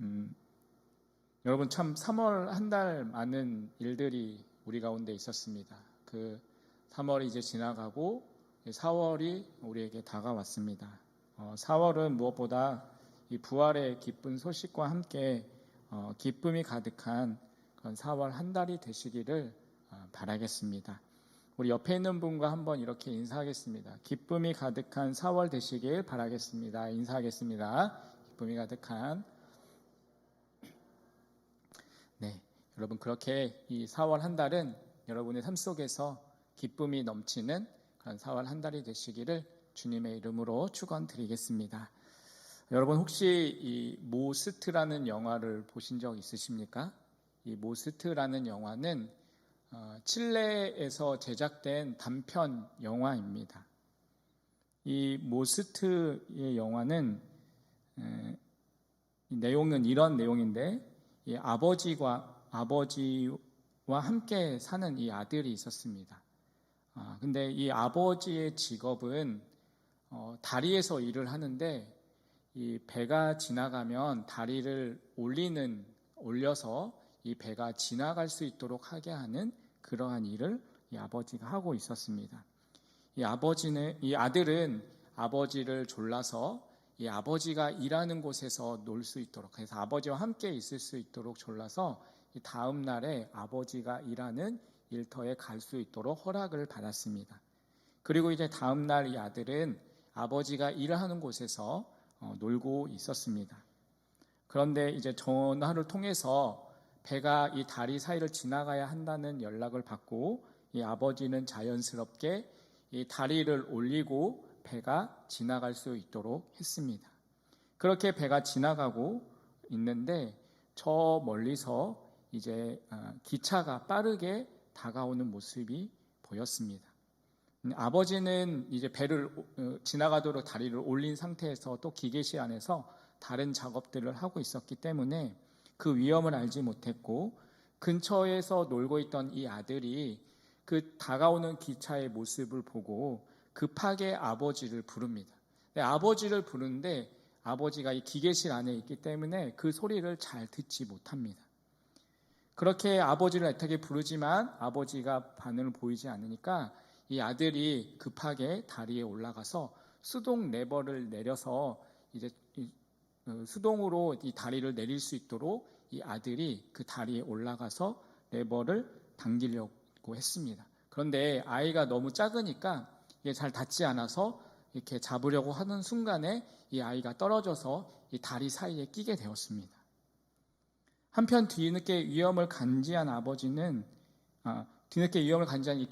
음, 여러분 참 3월 한 달 많은 일들이 우리 가운데 있었습니다. 그 3월이 이제 지나가고 4월이 우리에게 다가왔습니다. 4월은 무엇보다 이 부활의 기쁜 소식과 함께 기쁨이 가득한 그런 4월 한 달이 되시기를 바라겠습니다. 우리 옆에 있는 분과 한번 이렇게 인사하겠습니다. 기쁨이 가득한 4월 되시길 바라겠습니다. 인사하겠습니다. 기쁨이 가득한 네, 여러분 그렇게 이 4월 한 달은 여러분의 삶 속에서 기쁨이 넘치는 그런 4월 한 달이 되시기를 주님의 이름으로 축원드리겠습니다. 여러분 혹시 이 모스트라는 영화를 보신 적 있으십니까? 이 모스트라는 영화는 칠레에서 제작된 단편 영화입니다. 이 모스트의 영화는 이 내용은 이런 내용인데 이 아버지와 함께 사는 이 아들이 있었습니다. 근데 이 아버지의 직업은 다리에서 일을 하는데 이 배가 지나가면 다리를 올려서 이 배가 지나갈 수 있도록 하게 하는 그러한 일을 이 아버지가 하고 있었습니다. 이 아들은 아버지를 졸라서 이 아버지가 일하는 곳에서 놀 수 있도록, 그래서 아버지와 함께 있을 수 있도록 졸라서 이 다음 날에 아버지가 일하는 일터에 갈 수 있도록 허락을 받았습니다. 그리고 이제 다음 날 이 아들은 아버지가 일하는 곳에서 놀고 있었습니다. 그런데 이제 전화를 통해서 배가 이 다리 사이를 지나가야 한다는 연락을 받고 이 아버지는 자연스럽게 이 다리를 올리고 배가 지나갈 수 있도록 했습니다. 그렇게 배가 지나가고 있는데 저 멀리서 이제 기차가 빠르게 다가오는 모습이 보였습니다. 아버지는 이제 배를 지나가도록 다리를 올린 상태에서 또 기계실 안에서 다른 작업들을 하고 있었기 때문에 그 위험을 알지 못했고 근처에서 놀고 있던 이 아들이 그 다가오는 기차의 모습을 보고 급하게 아버지를 부릅니다. 아버지를 부르는데 아버지가 이 기계실 안에 있기 때문에 그 소리를 잘 듣지 못합니다. 그렇게 아버지를 애타게 부르지만 아버지가 반응을 보이지 않으니까 이 아들이 급하게 다리에 올라가서 수동 레버를 내려서 이제 수동으로 이 다리를 내릴 수 있도록 이 아들이 그 다리에 올라가서 레버를 당기려고 했습니다. 그런데 아이가 너무 작으니까 이게 잘 닿지 않아서 이렇게 잡으려고 하는 순간에 이 아이가 떨어져서 이 다리 사이에 끼게 되었습니다. 한편 뒤늦게 위험을 간지한 이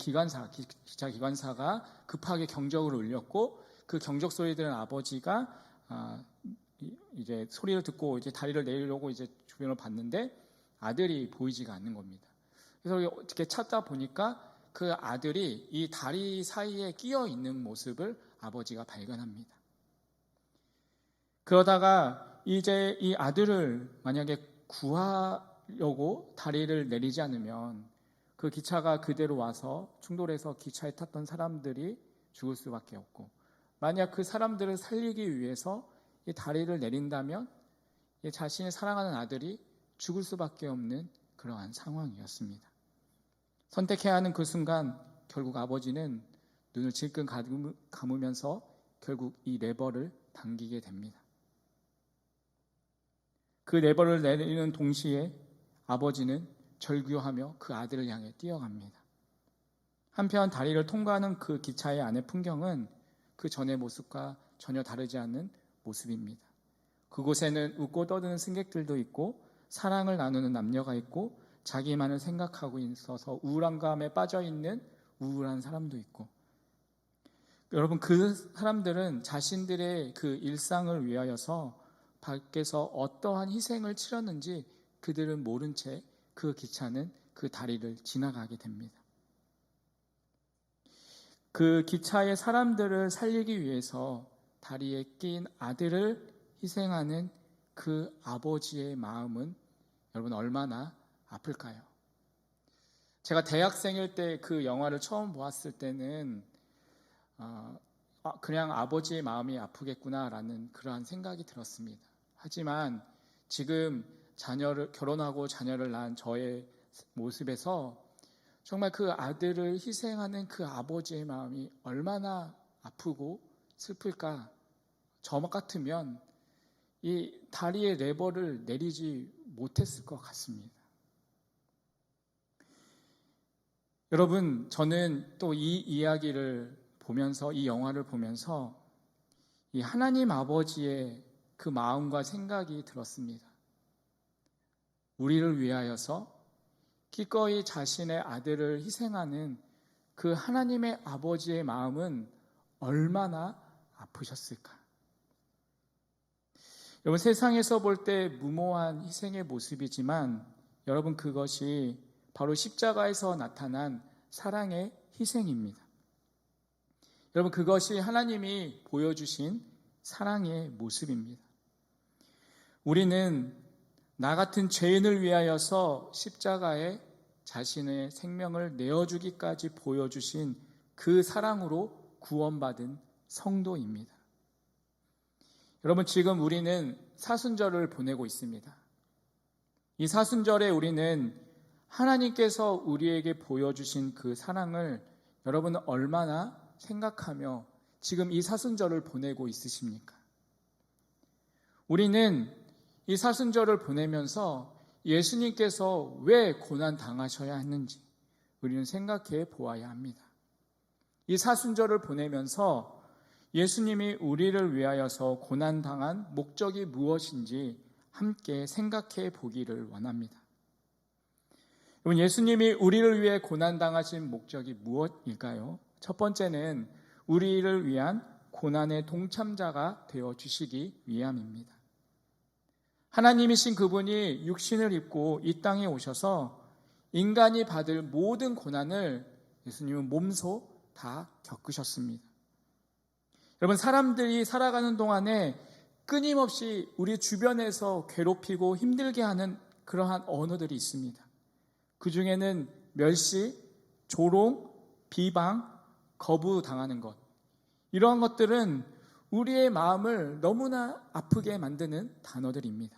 기차 기관사가 급하게 경적을 울렸고 그 경적 소리 들은 아버지가 이제 소리를 듣고 이제 다리를 내리려고 이제 주변을 봤는데 아들이 보이지가 않는 겁니다. 그래서 이렇게 찾다 보니까 그 아들이 이 다리 사이에 끼어 있는 모습을 아버지가 발견합니다. 그러다가 이제 이 아들을 만약에 구하려고 다리를 내리지 않으면 그 기차가 그대로 와서 충돌해서 기차에 탔던 사람들이 죽을 수밖에 없고, 만약 그 사람들을 살리기 위해서 이 다리를 내린다면 자신이 사랑하는 아들이 죽을 수밖에 없는 그러한 상황이었습니다. 선택해야 하는 그 순간 결국 아버지는 눈을 질끈 감으면서 결국 이 레버를 당기게 됩니다. 그 레버를 내리는 동시에 아버지는 절규하며 그 아들을 향해 뛰어갑니다. 한편 다리를 통과하는 그 기차의 안의 풍경은 그 전의 모습과 전혀 다르지 않은 모습입니다. 그곳에는 웃고 떠드는 승객들도 있고 사랑을 나누는 남녀가 있고 자기만을 생각하고 있어서 우울감에 빠져있는 우울한 사람도 있고, 여러분 그 사람들은 자신들의 그 일상을 위하여서 밖에서 어떠한 희생을 치렀는지 그들은 모른 채 그 기차는 그 다리를 지나가게 됩니다. 그 기차의 사람들을 살리기 위해서 다리에 낀 아들을 희생하는 그 아버지의 마음은 여러분 얼마나 아플까요? 제가 대학생일 때 그 영화를 처음 보았을 때는 그냥 아버지의 마음이 아프겠구나라는 그러한 생각이 들었습니다. 하지만 지금 결혼하고 자녀를 낳은 저의 모습에서 정말 그 아들을 희생하는 그 아버지의 마음이 얼마나 아프고 슬플까. 저 같으면 이 다리에 레버를 내리지 못했을 것 같습니다. 여러분, 저는 또 이 이야기를 보면서, 이 영화를 보면서 이 하나님 아버지의 그 마음과 생각이 들었습니다. 우리를 위하여서 기꺼이 자신의 아들을 희생하는 그 하나님의 아버지의 마음은 얼마나 아프셨을까. 여러분, 세상에서 볼 때 무모한 희생의 모습이지만 여러분, 그것이 바로 십자가에서 나타난 사랑의 희생입니다. 여러분, 그것이 하나님이 보여주신 사랑의 모습입니다. 우리는 나 같은 죄인을 위하여서 십자가에 자신의 생명을 내어주기까지 보여주신 그 사랑으로 구원받은 성도입니다. 여러분, 지금 우리는 사순절을 보내고 있습니다. 이 사순절에 우리는 하나님께서 우리에게 보여주신 그 사랑을 여러분은 얼마나 생각하며 지금 이 사순절을 보내고 있으십니까? 우리는 이 사순절을 보내면서 예수님께서 왜 고난 당하셔야 했는지 우리는 생각해 보아야 합니다. 이 사순절을 보내면서 예수님이 우리를 위하여서 고난 당한 목적이 무엇인지 함께 생각해 보기를 원합니다. 여러분, 예수님이 우리를 위해 고난 당하신 목적이 무엇일까요? 첫 번째는 우리를 위한 고난의 동참자가 되어 주시기 위함입니다. 하나님이신 그분이 육신을 입고 이 땅에 오셔서 인간이 받을 모든 고난을 예수님은 몸소 다 겪으셨습니다. 여러분, 사람들이 살아가는 동안에 끊임없이 우리 주변에서 괴롭히고 힘들게 하는 그러한 언어들이 있습니다. 그 중에는 멸시, 조롱, 비방, 거부당하는 것, 이러한 것들은 우리의 마음을 너무나 아프게 만드는 단어들입니다.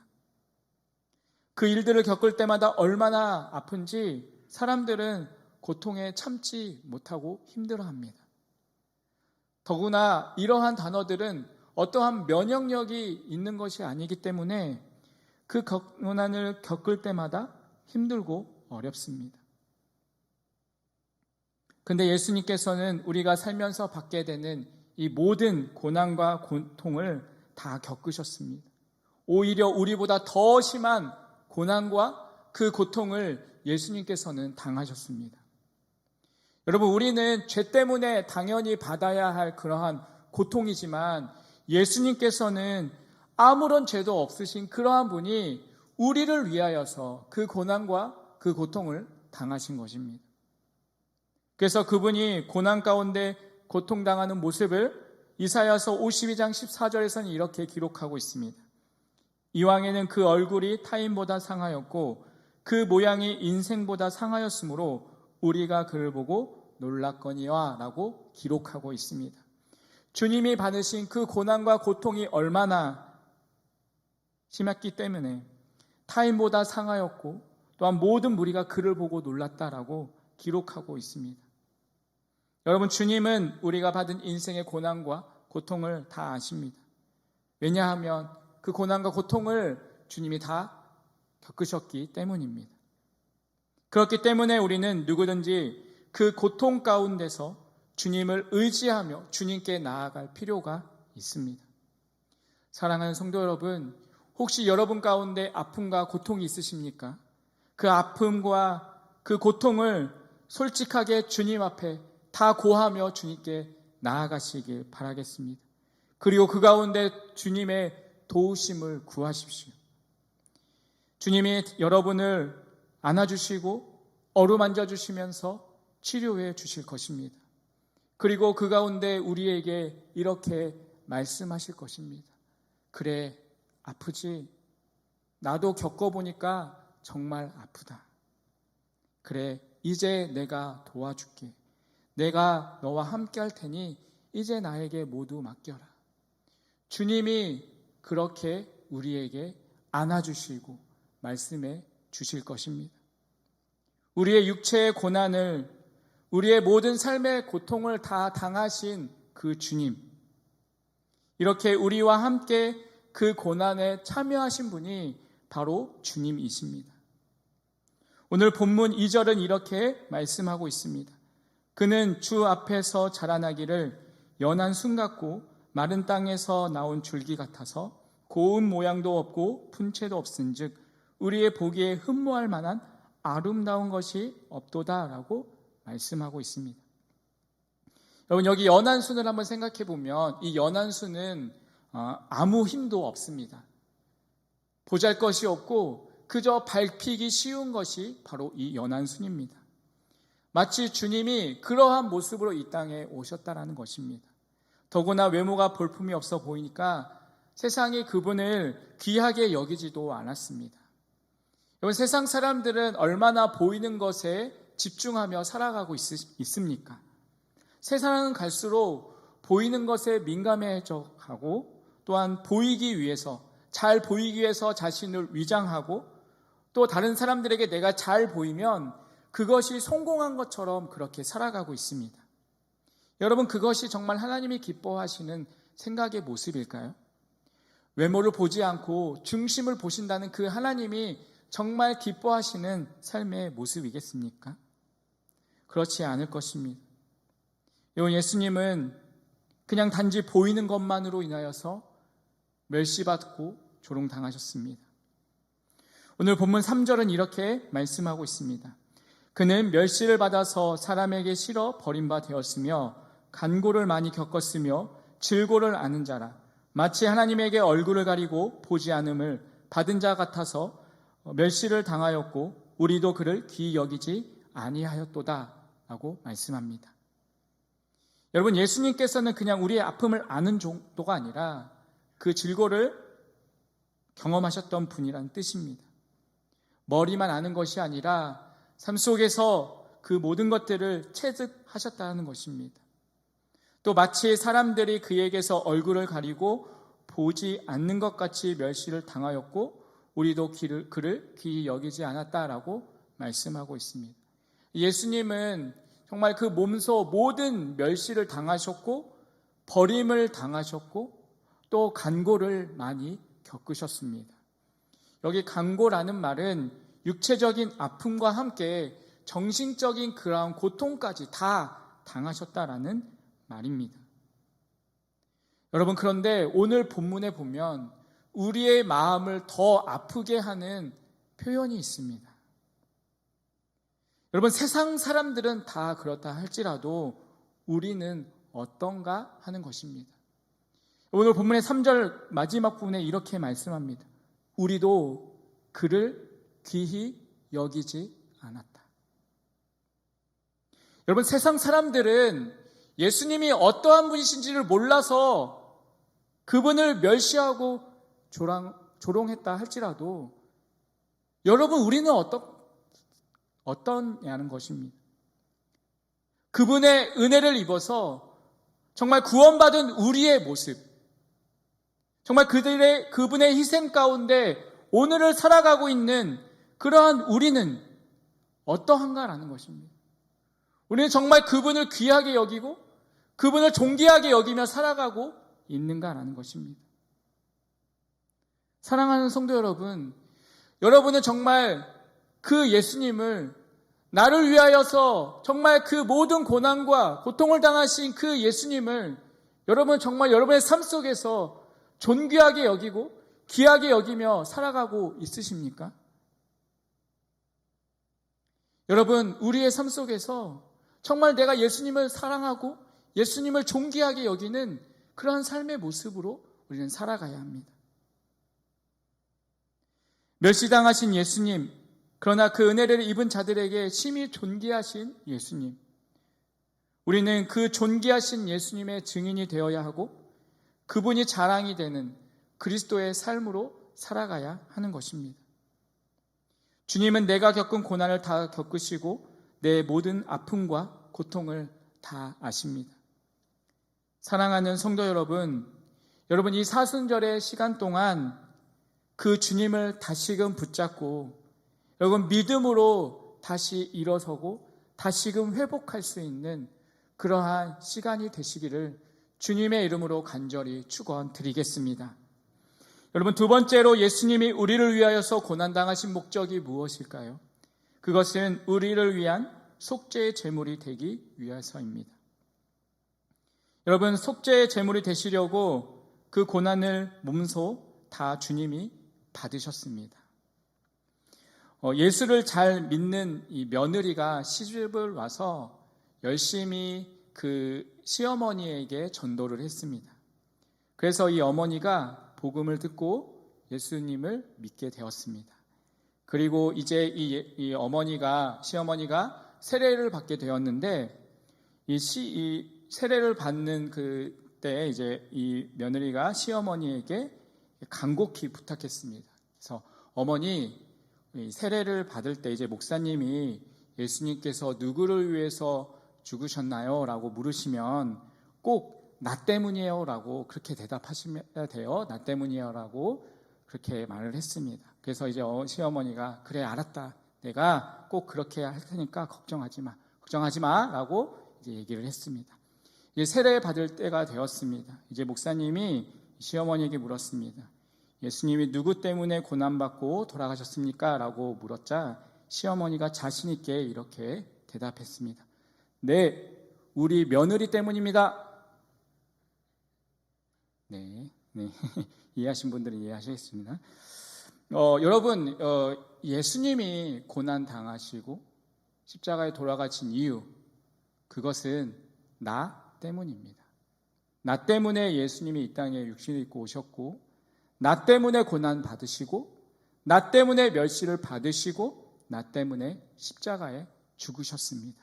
그 일들을 겪을 때마다 얼마나 아픈지 사람들은 고통에 참지 못하고 힘들어합니다. 더구나 이러한 단어들은 어떠한 면역력이 있는 것이 아니기 때문에 그 고난을 겪을 때마다 힘들고 어렵습니다. 근데 예수님께서는 우리가 살면서 받게 되는 이 모든 고난과 고통을 다 겪으셨습니다. 오히려 우리보다 더 심한 고난과 그 고통을 예수님께서는 당하셨습니다. 여러분, 우리는 죄 때문에 당연히 받아야 할 그러한 고통이지만 예수님께서는 아무런 죄도 없으신 그러한 분이 우리를 위하여서 그 고난과 그 고통을 당하신 것입니다. 그래서 그분이 고난 가운데 고통당하는 모습을 이사야서 52장 14절에서는 이렇게 기록하고 있습니다. 이왕에는 그 얼굴이 타인보다 상하였고 그 모양이 인생보다 상하였으므로 우리가 그를 보고 놀랐거니와 라고 기록하고 있습니다. 주님이 받으신 그 고난과 고통이 얼마나 심했기 때문에 타인보다 상하였고 또한 모든 무리가 그를 보고 놀랐다라고 기록하고 있습니다. 여러분, 주님은 우리가 받은 인생의 고난과 고통을 다 아십니다. 왜냐하면 그 고난과 고통을 주님이 다 겪으셨기 때문입니다. 그렇기 때문에 우리는 누구든지 그 고통 가운데서 주님을 의지하며 주님께 나아갈 필요가 있습니다. 사랑하는 성도 여러분, 혹시 여러분 가운데 아픔과 고통이 있으십니까? 그 아픔과 그 고통을 솔직하게 주님 앞에 다 고하며 주님께 나아가시길 바라겠습니다. 그리고 그 가운데 주님의 도우심을 구하십시오. 주님이 여러분을 안아주시고 어루만져 주시면서 치료해 주실 것입니다. 그리고 그 가운데 우리에게 이렇게 말씀하실 것입니다. 그래, 아프지? 나도 겪어보니까 정말 아프다. 그래, 이제 내가 도와줄게. 내가 너와 함께 할 테니 이제 나에게 모두 맡겨라. 주님이 그렇게 우리에게 안아주시고 말씀해 주실 것입니다. 우리의 육체의 고난을, 우리의 모든 삶의 고통을 다 당하신 그 주님, 이렇게 우리와 함께 그 고난에 참여하신 분이 바로 주님이십니다. 오늘 본문 2절은 이렇게 말씀하고 있습니다. 그는 주 앞에서 자라나기를 연한 순 같고 마른 땅에서 나온 줄기 같아서 고운 모양도 없고 분체도 없은즉 우리의 보기에 흠모할 만한 아름다운 것이 없도다라고 말씀하고 있습니다. 여러분, 여기 연한 순을 한번 생각해 보면 이 연한 순은 아무 힘도 없습니다. 보잘것이 없고 그저 밟히기 쉬운 것이 바로 이 연한 순입니다. 마치 주님이 그러한 모습으로 이 땅에 오셨다라는 것입니다. 더구나 외모가 볼품이 없어 보이니까 세상이 그분을 귀하게 여기지도 않았습니다. 여러분, 세상 사람들은 얼마나 보이는 것에 집중하며 살아가고 있습니까? 세상은 갈수록 보이는 것에 민감해져 가고 또한 보이기 위해서, 잘 보이기 위해서 자신을 위장하고 또 다른 사람들에게 내가 잘 보이면 그것이 성공한 것처럼 그렇게 살아가고 있습니다. 여러분, 그것이 정말 하나님이 기뻐하시는 생각의 모습일까요? 외모를 보지 않고 중심을 보신다는 그 하나님이 정말 기뻐하시는 삶의 모습이겠습니까? 그렇지 않을 것입니다. 예수님은 그냥 단지 보이는 것만으로 인하여서 멸시받고 조롱당하셨습니다. 오늘 본문 3절은 이렇게 말씀하고 있습니다. 그는 멸시를 받아서 사람에게 실어 버림바 되었으며 간고를 많이 겪었으며 질고를 아는 자라. 마치 하나님에게 얼굴을 가리고 보지 않음을 받은 자 같아서 멸시를 당하였고 우리도 그를 귀히 여기지 아니하였도다 라고 말씀합니다. 여러분, 예수님께서는 그냥 우리의 아픔을 아는 정도가 아니라 그 질고를 경험하셨던 분이라는 뜻입니다. 머리만 아는 것이 아니라 삶 속에서 그 모든 것들을 체득하셨다는 것입니다. 또 마치 사람들이 그에게서 얼굴을 가리고 보지 않는 것 같이 멸시를 당하였고 우리도 그를 귀히 여기지 않았다라고 말씀하고 있습니다. 예수님은 정말 그 몸소 모든 멸시를 당하셨고 버림을 당하셨고 또 간고를 많이 겪으셨습니다. 여기 간고라는 말은 육체적인 아픔과 함께 정신적인 그러한 고통까지 다 당하셨다라는 말입니다. 여러분, 그런데 오늘 본문에 보면 우리의 마음을 더 아프게 하는 표현이 있습니다. 여러분, 세상 사람들은 다 그렇다 할지라도 우리는 어떤가 하는 것입니다. 오늘 본문의 3절 마지막 부분에 이렇게 말씀합니다. 우리도 그를 귀히 여기지 않았다. 여러분, 세상 사람들은 예수님이 어떠한 분이신지를 몰라서 그분을 멸시하고 조롱했다 할지라도 여러분, 우리는 어떠냐는 것입니다. 그분의 은혜를 입어서 정말 구원받은 우리의 모습, 정말 그분의 희생 가운데 오늘을 살아가고 있는 그러한 우리는 어떠한가라는 것입니다. 우리는 정말 그분을 귀하게 여기고 그분을 존귀하게 여기며 살아가고 있는가라는 것입니다. 사랑하는 성도 여러분, 여러분은 정말 그 예수님을 나를 위하여서 정말 그 모든 고난과 고통을 당하신 그 예수님을 여러분 정말 여러분의 삶 속에서 존귀하게 여기고 귀하게 여기며 살아가고 있으십니까? 여러분, 우리의 삶 속에서 정말 내가 예수님을 사랑하고 예수님을 존귀하게 여기는 그러한 삶의 모습으로 우리는 살아가야 합니다. 멸시당하신 예수님, 그러나 그 은혜를 입은 자들에게 심히 존귀하신 예수님, 우리는 그 존귀하신 예수님의 증인이 되어야 하고 그분이 자랑이 되는 그리스도의 삶으로 살아가야 하는 것입니다. 주님은 내가 겪은 고난을 다 겪으시고 내 모든 아픔과 고통을 다 아십니다. 사랑하는 성도 여러분, 이 사순절의 시간 동안 그 주님을 다시금 붙잡고 여러분 믿음으로 다시 일어서고 다시금 회복할 수 있는 그러한 시간이 되시기를 주님의 이름으로 간절히 축원드리겠습니다. 여러분, 두 번째로 예수님이 우리를 위하여서 고난당하신 목적이 무엇일까요? 그것은 우리를 위한 속죄의 제물이 되기 위해서입니다. 여러분, 속죄의 제물이 되시려고 그 고난을 몸소 다 주님이 받으셨습니다. 예수를 잘 믿는 이 며느리가 시집을 와서 열심히 그 시어머니에게 전도를 했습니다. 그래서 이 어머니가 복음을 듣고 예수님을 믿게 되었습니다. 그리고 이제 이 시어머니가 세례를 받게 되었는데 이 세례를 받는 그때 이제 이 며느리가 시어머니에게 간곡히 부탁했습니다. 그래서 어머니, 세례를 받을 때 이제 목사님이 예수님께서 누구를 위해서 죽으셨나요? 라고 물으시면 꼭 나 때문이에요 라고 그렇게 대답하시면 돼요. 나 때문이에요 라고 그렇게 말을 했습니다. 그래서 이제 시어머니가 그래 알았다. 내가 꼭 그렇게 할 테니까 걱정하지 마 라고 이제 얘기를 했습니다. 이제 세례 받을 때가 되었습니다. 이제 목사님이 시어머니에게 물었습니다. 예수님이 누구 때문에 고난받고 돌아가셨습니까? 라고 물었자 시어머니가 자신 있게 이렇게 대답했습니다. 네, 우리 며느리 때문입니다. 네. 이해하신 분들은 이해하시겠습니다. 여러분, 예수님이 고난 당하시고 십자가에 돌아가신 이유, 그것은 나 때문입니다. 나 때문에 예수님이 이 땅에 육신을 입고 오셨고, 나 때문에 고난 받으시고, 나 때문에 멸시를 받으시고, 나 때문에 십자가에 죽으셨습니다.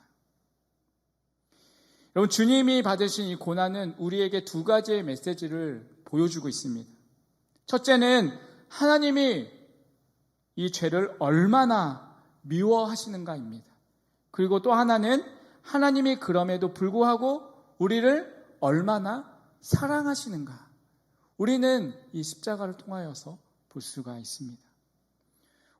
여러분, 주님이 받으신 이 고난은 우리에게 두 가지의 메시지를 보여주고 있습니다. 첫째는 하나님이 이 죄를 얼마나 미워하시는가입니다. 그리고 또 하나는 하나님이 그럼에도 불구하고 우리를 얼마나 사랑하시는가. 우리는 이 십자가를 통하여서 볼 수가 있습니다.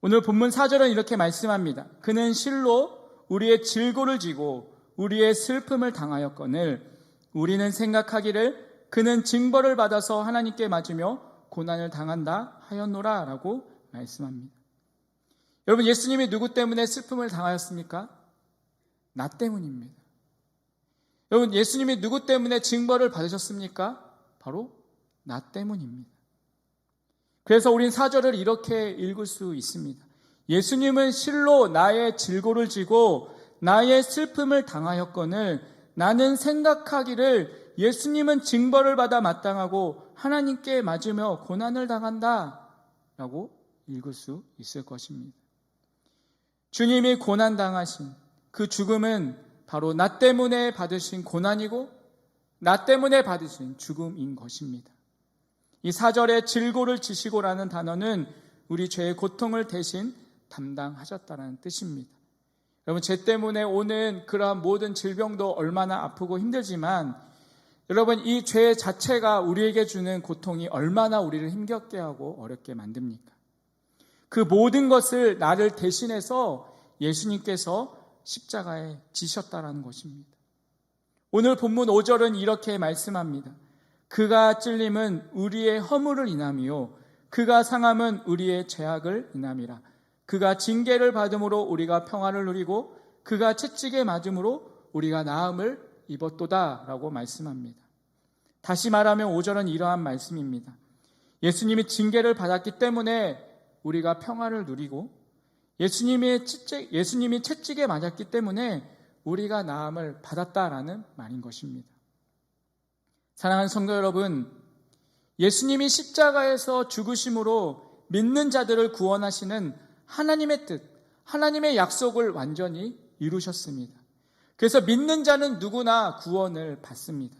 오늘 본문 4절은 이렇게 말씀합니다. 그는 실로 우리의 질고를 지고 우리의 슬픔을 당하였거늘 우리는 생각하기를 그는 징벌을 받아서 하나님께 맞으며 고난을 당한다 하였노라 라고 말씀합니다. 여러분, 예수님이 누구 때문에 슬픔을 당하였습니까? 나 때문입니다. 여러분, 예수님이 누구 때문에 징벌을 받으셨습니까? 바로 나 때문입니다. 그래서 우린 4절을 이렇게 읽을 수 있습니다. 예수님은 실로 나의 질고를 지고 나의 슬픔을 당하였거늘 나는 생각하기를 예수님은 징벌을 받아 마땅하고 하나님께 맞으며 고난을 당한다 라고 읽을 수 있을 것입니다. 주님이 고난당하신 그 죽음은 바로 나 때문에 받으신 고난이고 나 때문에 받으신 죽음인 것입니다. 이 4절에 질고를 지시고라는 단어는 우리 죄의 고통을 대신 담당하셨다는 뜻입니다. 여러분, 죄 때문에 오는 그러한 모든 질병도 얼마나 아프고 힘들지만 여러분, 이 죄 자체가 우리에게 주는 고통이 얼마나 우리를 힘겹게 하고 어렵게 만듭니까? 그 모든 것을 나를 대신해서 예수님께서 십자가에 지셨다라는 것입니다. 오늘 본문 5절은 이렇게 말씀합니다. 그가 찔림은 우리의 허물을 인함이요 그가 상함은 우리의 죄악을 인함이라. 그가 징계를 받음으로 우리가 평안을 누리고 그가 채찍에 맞음으로 우리가 나음을 입었도다 라고 말씀합니다. 다시 말하면 5절은 이러한 말씀입니다. 예수님이 징계를 받았기 때문에 우리가 평안을 누리고 예수님이 채찍에 맞았기 때문에 우리가 나음을 받았다라는 말인 것입니다. 사랑하는 성도 여러분, 예수님이 십자가에서 죽으심으로 믿는 자들을 구원하시는 하나님의 뜻, 하나님의 약속을 완전히 이루셨습니다. 그래서 믿는 자는 누구나 구원을 받습니다.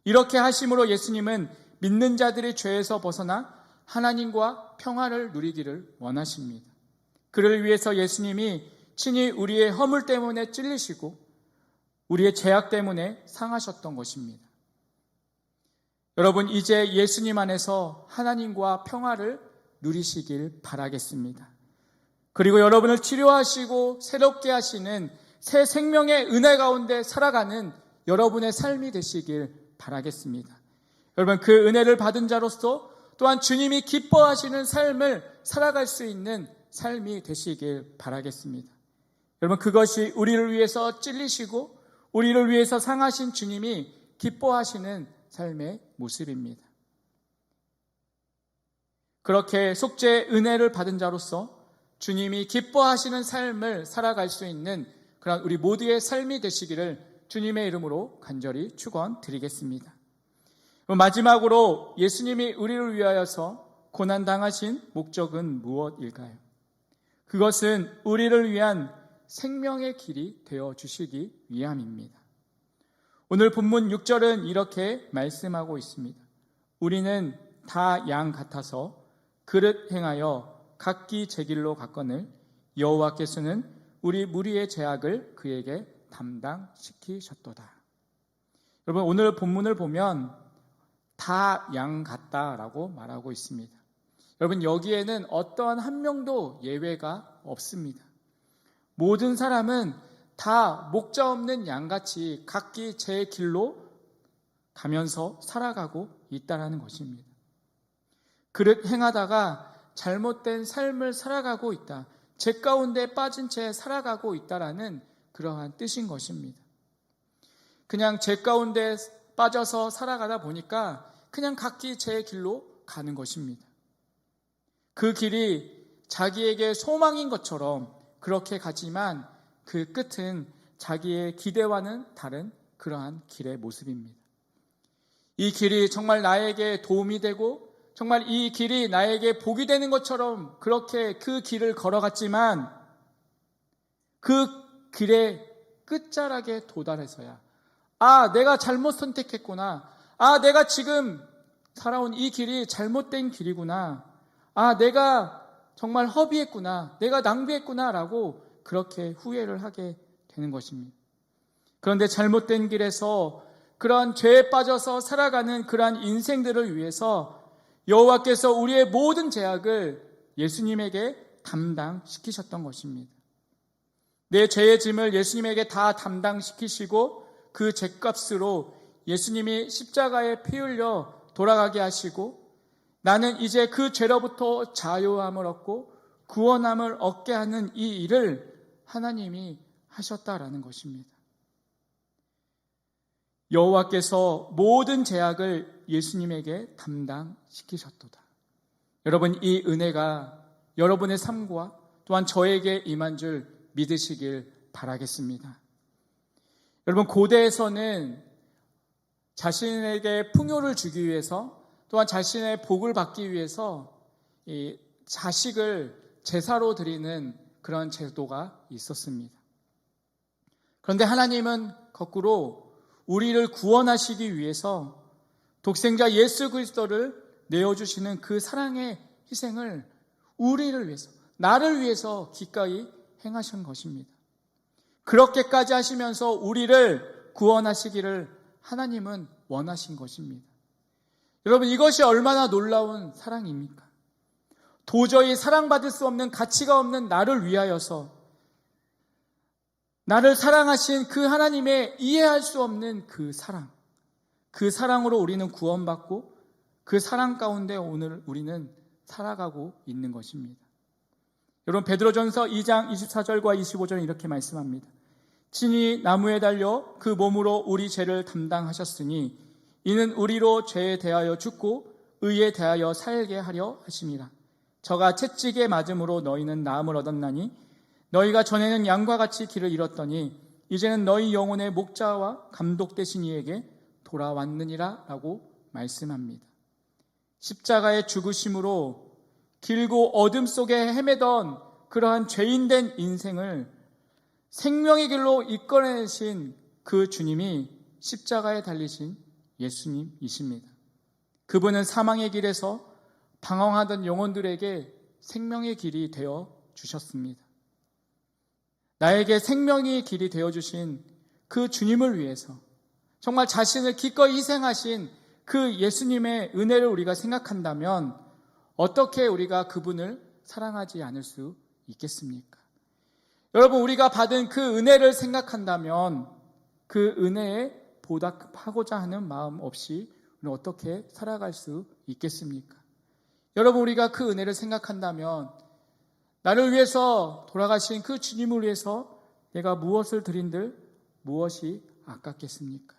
이렇게 하심으로 예수님은 믿는 자들이 죄에서 벗어나 하나님과 평화를 누리기를 원하십니다. 그를 위해서 예수님이 친히 우리의 허물 때문에 찔리시고 우리의 죄악 때문에 상하셨던 것입니다. 여러분, 이제 예수님 안에서 하나님과 평화를 누리시길 바라겠습니다. 그리고 여러분을 치료하시고 새롭게 하시는 새 생명의 은혜 가운데 살아가는 여러분의 삶이 되시길 바라겠습니다. 여러분, 그 은혜를 받은 자로서 또한 주님이 기뻐하시는 삶을 살아갈 수 있는 삶이 되시길 바라겠습니다. 여러분, 그것이 우리를 위해서 찔리시고 우리를 위해서 상하신 주님이 기뻐하시는 삶의 모습입니다. 그렇게 속죄의 은혜를 받은 자로서 주님이 기뻐하시는 삶을 살아갈 수 있는 그런 우리 모두의 삶이 되시기를 주님의 이름으로 간절히 축원드리겠습니다. 마지막으로 예수님이 우리를 위하여서 고난당하신 목적은 무엇일까요? 그것은 우리를 위한 생명의 길이 되어주시기 위함입니다. 오늘 본문 6절은 이렇게 말씀하고 있습니다. 우리는 다 양 같아서 그릇 행하여 각기 제 길로 갔거늘 여호와께서는 우리 무리의 죄악을 그에게 담당시키셨도다. 여러분, 오늘 본문을 보면 다 양 같다라고 말하고 있습니다. 여러분, 여기에는 어떠한 한 명도 예외가 없습니다. 모든 사람은 다 목자 없는 양같이 각기 제 길로 가면서 살아가고 있다는 것입니다. 그릇 행하다가 잘못된 삶을 살아가고 있다, 죄 가운데 빠진 채 살아가고 있다라는 그러한 뜻인 것입니다. 그냥 죄 가운데 빠져서 살아가다 보니까 그냥 각기 제 길로 가는 것입니다. 그 길이 자기에게 소망인 것처럼 그렇게 가지만 그 끝은 자기의 기대와는 다른 그러한 길의 모습입니다. 이 길이 정말 나에게 도움이 되고 정말 이 길이 나에게 복이 되는 것처럼 그렇게 그 길을 걸어갔지만 그 길의 끝자락에 도달해서야 내가 잘못 선택했구나, 내가 지금 살아온 이 길이 잘못된 길이구나, 내가 정말 허비했구나, 내가 낭비했구나 라고 그렇게 후회를 하게 되는 것입니다. 그런데 잘못된 길에서 그러한 죄에 빠져서 살아가는 그러한 인생들을 위해서 여호와께서 우리의 모든 죄악을 예수님에게 담당시키셨던 것입니다. 내 죄의 짐을 예수님에게 다 담당시키시고 그 죄값으로 예수님이 십자가에 피 흘려 돌아가게 하시고 나는 이제 그 죄로부터 자유함을 얻고 구원함을 얻게 하는 이 일을 하나님이 하셨다라는 것입니다. 여호와께서 모든 죄악을 예수님에게 담당시키셨도다. 여러분, 이 은혜가 여러분의 삶과 또한 저에게 임한 줄 믿으시길 바라겠습니다. 여러분, 고대에서는 자신에게 풍요를 주기 위해서 또한 자신의 복을 받기 위해서 이 자식을 제사로 드리는 그런 제도가 있었습니다. 그런데 하나님은 거꾸로 우리를 구원하시기 위해서 독생자 예수 그리스도를 내어주시는 그 사랑의 희생을 우리를 위해서, 나를 위해서 기꺼이 행하신 것입니다. 그렇게까지 하시면서 우리를 구원하시기를 하나님은 원하신 것입니다. 여러분, 이것이 얼마나 놀라운 사랑입니까? 도저히 사랑받을 수 없는, 가치가 없는 나를 위하여서 나를 사랑하신 그 하나님의 이해할 수 없는 그 사랑으로 우리는 구원받고 그 사랑 가운데 오늘 우리는 살아가고 있는 것입니다. 여러분, 베드로전서 2장 24절과 25절은 이렇게 말씀합니다. 친히 나무에 달려 그 몸으로 우리 죄를 담당하셨으니 이는 우리로 죄에 대하여 죽고 의에 대하여 살게 하려 하심이라. 저가 채찍에 맞음으로 너희는 나음을 얻었나니 너희가 전에는 양과 같이 길을 잃었더니 이제는 너희 영혼의 목자와 감독 되신 이에게 돌아왔느니라 라고 말씀합니다. 십자가의 죽으심으로 길고 어둠 속에 헤매던 그러한 죄인된 인생을 생명의 길로 이끌어내신 그 주님이 십자가에 달리신 예수님이십니다. 그분은 사망의 길에서 방황하던 영혼들에게 생명의 길이 되어 주셨습니다. 나에게 생명의 길이 되어 주신 그 주님을 위해서 정말 자신을 기꺼이 희생하신 그 예수님의 은혜를 우리가 생각한다면 어떻게 우리가 그분을 사랑하지 않을 수 있겠습니까? 여러분, 우리가 받은 그 은혜를 생각한다면 그 은혜에 보답하고자 하는 마음 없이 우리는 어떻게 살아갈 수 있겠습니까? 여러분, 우리가 그 은혜를 생각한다면 나를 위해서 돌아가신 그 주님을 위해서 내가 무엇을 드린들 무엇이 아깝겠습니까?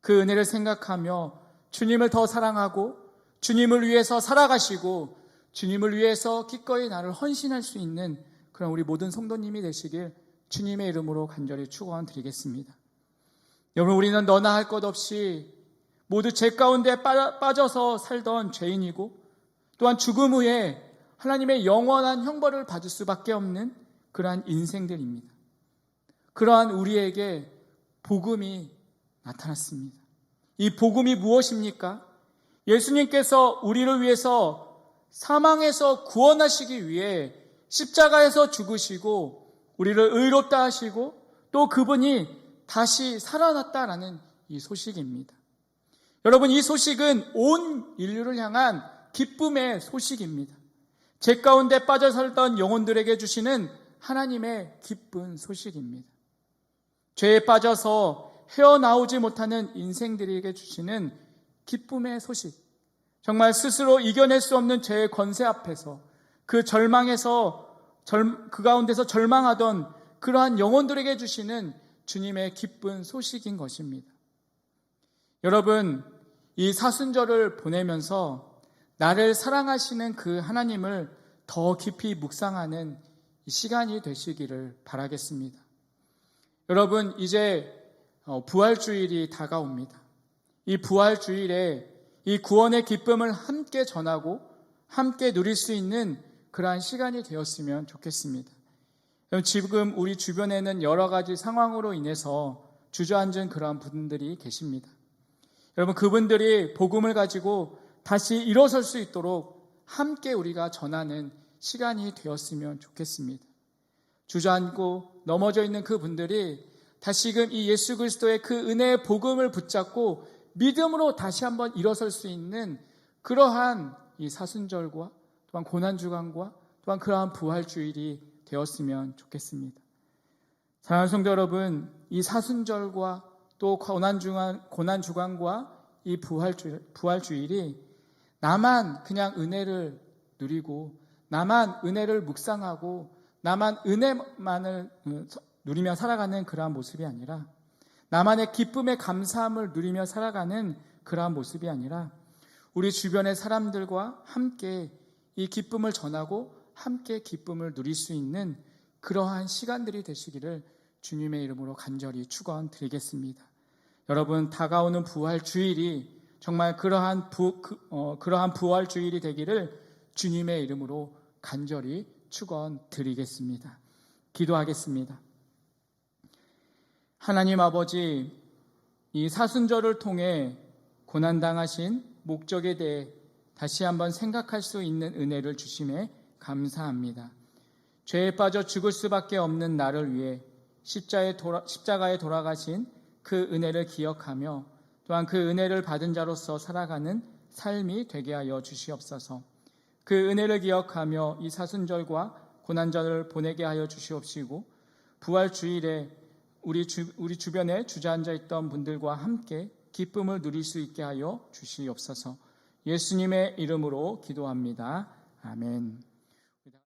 그 은혜를 생각하며 주님을 더 사랑하고 주님을 위해서 살아가시고 주님을 위해서 기꺼이 나를 헌신할 수 있는 그런 우리 모든 성도님이 되시길 주님의 이름으로 간절히 축원드리겠습니다. 여러분, 우리는 너나 할 것 없이 모두 죄 가운데 빠져서 살던 죄인이고 또한 죽음 후에 하나님의 영원한 형벌을 받을 수밖에 없는 그러한 인생들입니다. 그러한 우리에게 복음이 나타났습니다. 이 복음이 무엇입니까? 예수님께서 우리를 위해서 사망에서 구원하시기 위해 십자가에서 죽으시고 우리를 의롭다 하시고 또 그분이 다시 살아났다라는 이 소식입니다. 여러분, 이 소식은 온 인류를 향한 기쁨의 소식입니다. 죄 가운데 빠져 살던 영혼들에게 주시는 하나님의 기쁜 소식입니다. 죄에 빠져서 헤어나오지 못하는 인생들에게 주시는 기쁨의 소식, 정말 스스로 이겨낼 수 없는 죄의 권세 앞에서 그 절망에서 그 가운데서 절망하던 그러한 영혼들에게 주시는 주님의 기쁜 소식인 것입니다. 여러분, 이 사순절을 보내면서 나를 사랑하시는 그 하나님을 더 깊이 묵상하는 시간이 되시기를 바라겠습니다. 여러분, 이제 부활주일이 다가옵니다. 이 부활주일에 이 구원의 기쁨을 함께 전하고 함께 누릴 수 있는 그러한 시간이 되었으면 좋겠습니다. 지금 우리 주변에는 여러 가지 상황으로 인해서 주저앉은 그러한 분들이 계십니다. 여러분, 그분들이 복음을 가지고 다시 일어설 수 있도록 함께 우리가 전하는 시간이 되었으면 좋겠습니다. 주저앉고 넘어져 있는 그분들이 다시금 이 예수 그리스도의 그 은혜의 복음을 붙잡고 믿음으로 다시 한번 일어설 수 있는 그러한 이 사순절과 또한 고난주간과 또한 그러한 부활주일이 되었으면 좋겠습니다. 사랑하는 성도 여러분, 이 사순절과 또 고난주간과 이 부활주일이 나만 그냥 은혜를 누리고 나만 은혜를 묵상하고 나만 은혜만을 누리며 살아가는 그러한 모습이 아니라 나만의 기쁨의 감사함을 누리며 살아가는 그러한 모습이 아니라 우리 주변의 사람들과 함께 이 기쁨을 전하고 함께 기쁨을 누릴 수 있는 그러한 시간들이 되시기를 주님의 이름으로 간절히 축원드리겠습니다. 여러분, 다가오는 부활주일이 정말 그러한 부활주일이 되기를 주님의 이름으로 간절히 축원드리겠습니다. 기도하겠습니다. 하나님 아버지, 이 사순절을 통해 고난당하신 목적에 대해 다시 한번 생각할 수 있는 은혜를 주심에 감사합니다. 죄에 빠져 죽을 수밖에 없는 나를 위해 십자가에 돌아가신 그 은혜를 기억하며 또한 그 은혜를 받은 자로서 살아가는 삶이 되게 하여 주시옵소서. 그 은혜를 기억하며 이 사순절과 고난절을 보내게 하여 주시옵시고 부활주일에 우리 주변에 주저앉아 있던 분들과 함께 기쁨을 누릴 수 있게 하여 주시옵소서. 예수님의 이름으로 기도합니다. 아멘.